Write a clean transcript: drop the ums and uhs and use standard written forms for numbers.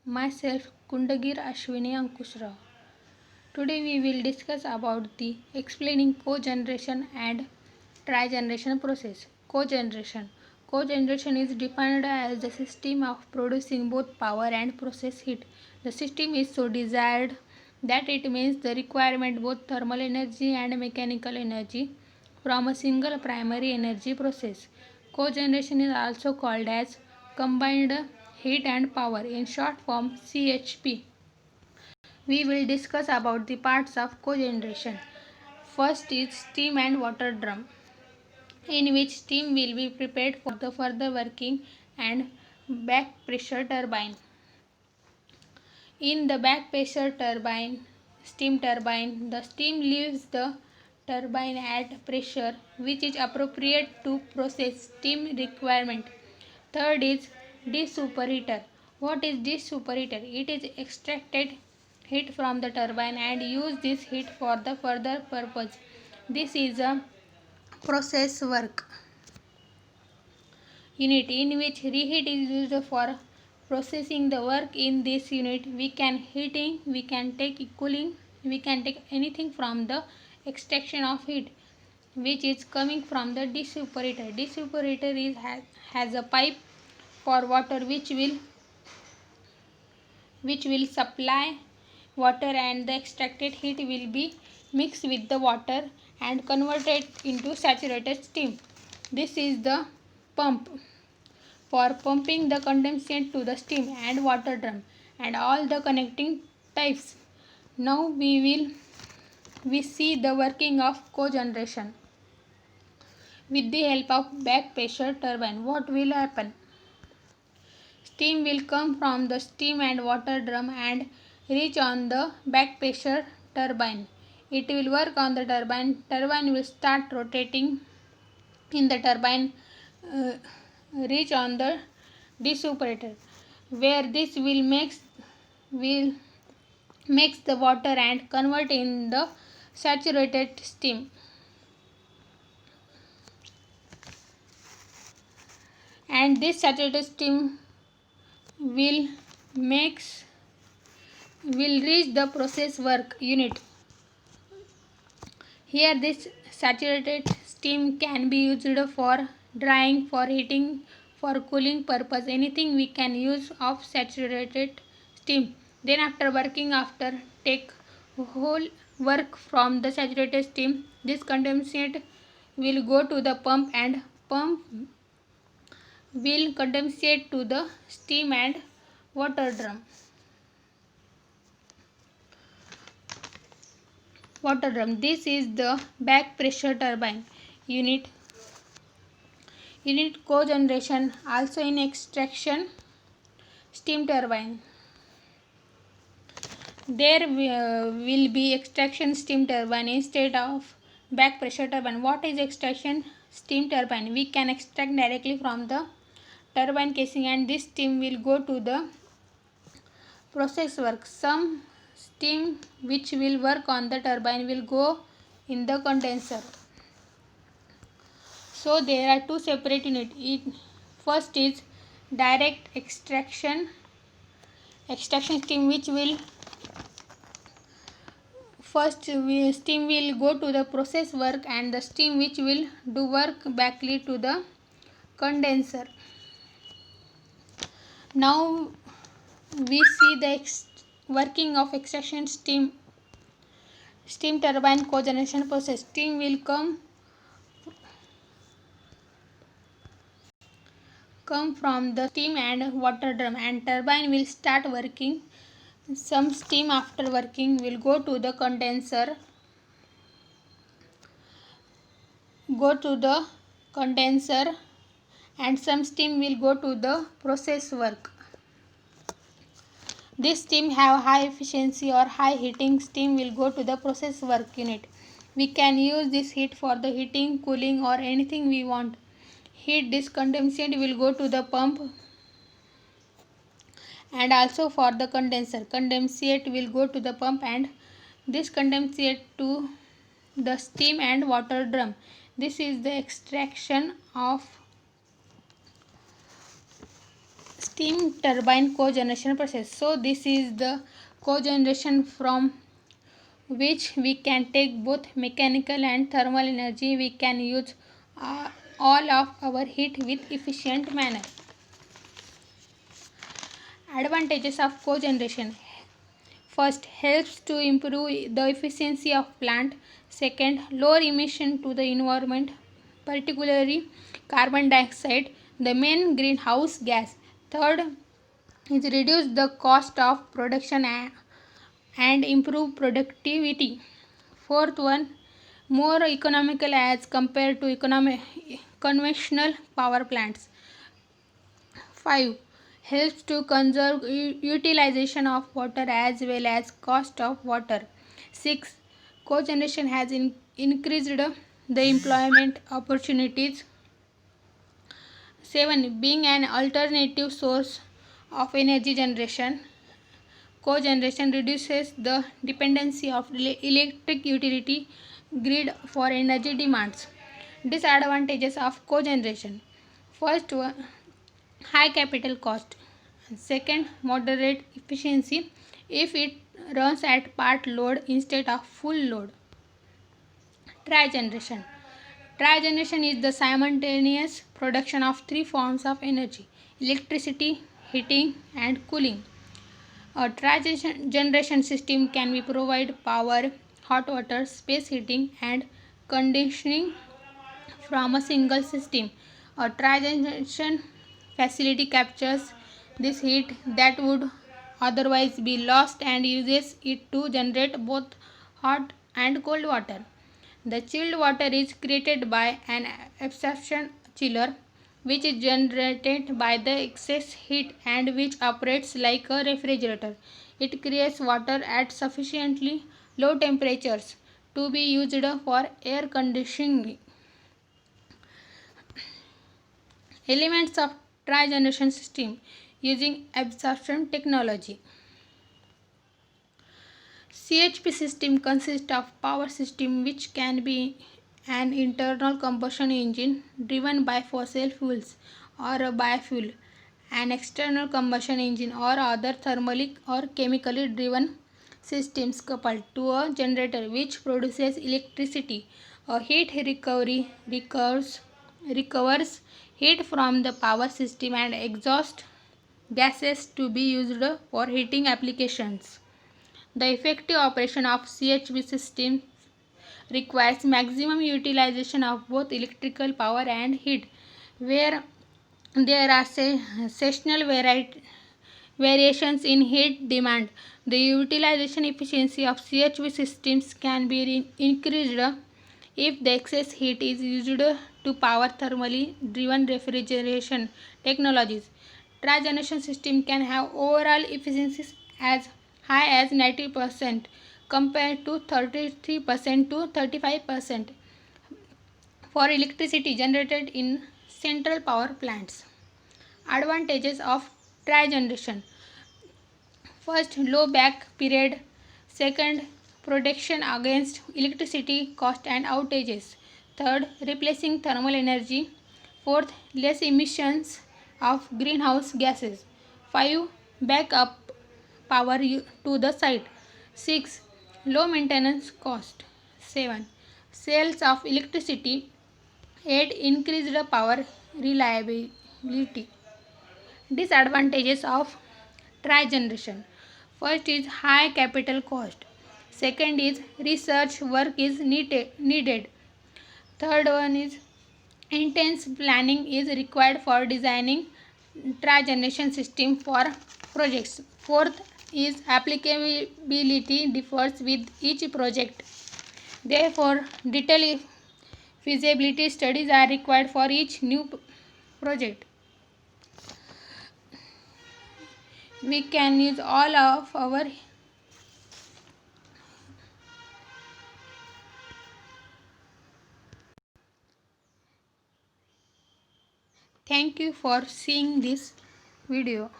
Myself Kundagir Ashwini Ankushrao. Today we will discuss about the explaining cogeneration and trigeneration process. Cogeneration. Cogeneration is defined as the system of producing both power and process heat. The system is so desired that it means the requirement both thermal energy and mechanical energy from a single primary energy process. Cogeneration is also called as combined heat and power, in short form CHP. We will discuss about the parts of cogeneration. First is steam and water drum, in which steam will be prepared for the further working, and back pressure turbine. In the back pressure turbine, steam turbine, the steam leaves the turbine at pressure which is appropriate to process steam requirement. Third is desuperheater. What is desuperheater? It is extracted heat from the turbine and use this heat for the further purpose. This is a process work unit in which reheat is used for processing the work. In this unit we can heating, we can take cooling, we can take anything from the extraction of heat which is coming from the desuperheater. Desuperheater has a pipe for water which will supply water, and the extracted heat will be mixed with the water and converted into saturated steam. This is the pump for pumping the condensate to the steam and water drum and all the connecting types. Now we see the working of cogeneration. With the help of back pressure turbine, what will happen? Steam will come from the steam and water drum and reach on the back pressure turbine. It will work on the turbine. Turbine will start rotating in the turbine, reach on the desuperheater, where this will mix the water and convert in the saturated steam. And this saturated steam will reach the process work unit. Here this saturated steam can be used for drying, for heating, for cooling purpose, anything we can use of saturated steam. Then after take whole work from the saturated steam, this condensate will go to the pump, and pump will condensate to the steam and water drum. This is the back pressure turbine unit. Cogeneration also in extraction steam turbine. There will be extraction steam turbine instead of back pressure turbine. What is extraction steam turbine? We can extract directly from the turbine casing, and this steam will go to the process work. Some steam which will work on the turbine will go in the condenser. So there are two separate units. First is direct extraction steam, which will steam will go to the process work, and the steam which will do work backly to the condenser. Now we see the working of extraction steam turbine cogeneration process. Steam will come from the steam and water drum, and turbine will start working. Some steam after working will go to the condenser, and some steam will go to the process work. This steam have high efficiency or high heating. Steam will go to the process work unit. We can use this heat for the heating, cooling, or anything we want. Heat this condensate will go to the pump, and also for the condenser. Condensate will go to the pump, and this condensate to the steam and water drum. This is the extraction of Steam turbine cogeneration process. So this is the cogeneration from which we can take both mechanical and thermal energy. We can use all of our heat with efficient manner. Advantages of cogeneration. First, helps to improve the efficiency of plant. Second, lower emission to the environment, particularly carbon dioxide, the main greenhouse gas. Third, is reduce the cost of production and improve productivity. Fourth one, more economical as compared to conventional power plants. 5. Helps to conserve utilization of water as well as cost of water. 6. Cogeneration has increased the employment opportunities. 7. Being an alternative source of energy generation, cogeneration reduces the dependency of electric utility grid for energy demands. Disadvantages of cogeneration. First one, high capital cost. Second, moderate efficiency if it runs at part load instead of full load. Trigeneration. Trigeneration is the simultaneous production of three forms of energy: electricity, heating, and cooling. A trigeneration system can be provide power, hot water, space heating, and conditioning from a single system. A trigeneration facility captures this heat that would otherwise be lost and uses it to generate both hot and cold water. The chilled water is created by an absorption chiller, which is generated by the excess heat and which operates like a refrigerator. It creates water at sufficiently low temperatures to be used for air conditioning. Elements of trigeneration system using absorption technology. CHP system consists of power system which can be an internal combustion engine driven by fossil fuels or a biofuel, an external combustion engine or other thermally or chemically driven systems coupled to a generator which produces electricity. A heat recovery recovers heat from the power system and exhaust gases to be used for heating applications. The effective operation of CHP system requires maximum utilization of both electrical power and heat. Where there are seasonal variations in heat demand, the utilization efficiency of CHP systems can be increased if the excess heat is used to power thermally driven refrigeration technologies. Trigeneration system can have overall efficiencies as high as 90% compared to 33% to 35% for electricity generated in central power plants. Advantages of trigeneration. First, low back period. Second, protection against electricity cost and outages. Third, replacing thermal energy. Fourth, less emissions of greenhouse gases. 5. Backup power to the site. 6. Low maintenance cost. 7. Sales of electricity. 8. Increased power reliability. Disadvantages of trigeneration. First is high capital cost. Second is research work is needed. Third one is intense planning is required for designing trigeneration system for projects. Fourth is applicability differs with each project. Therefore, detailed feasibility studies are required for each new project. We can use all of our. Thank you for seeing this video.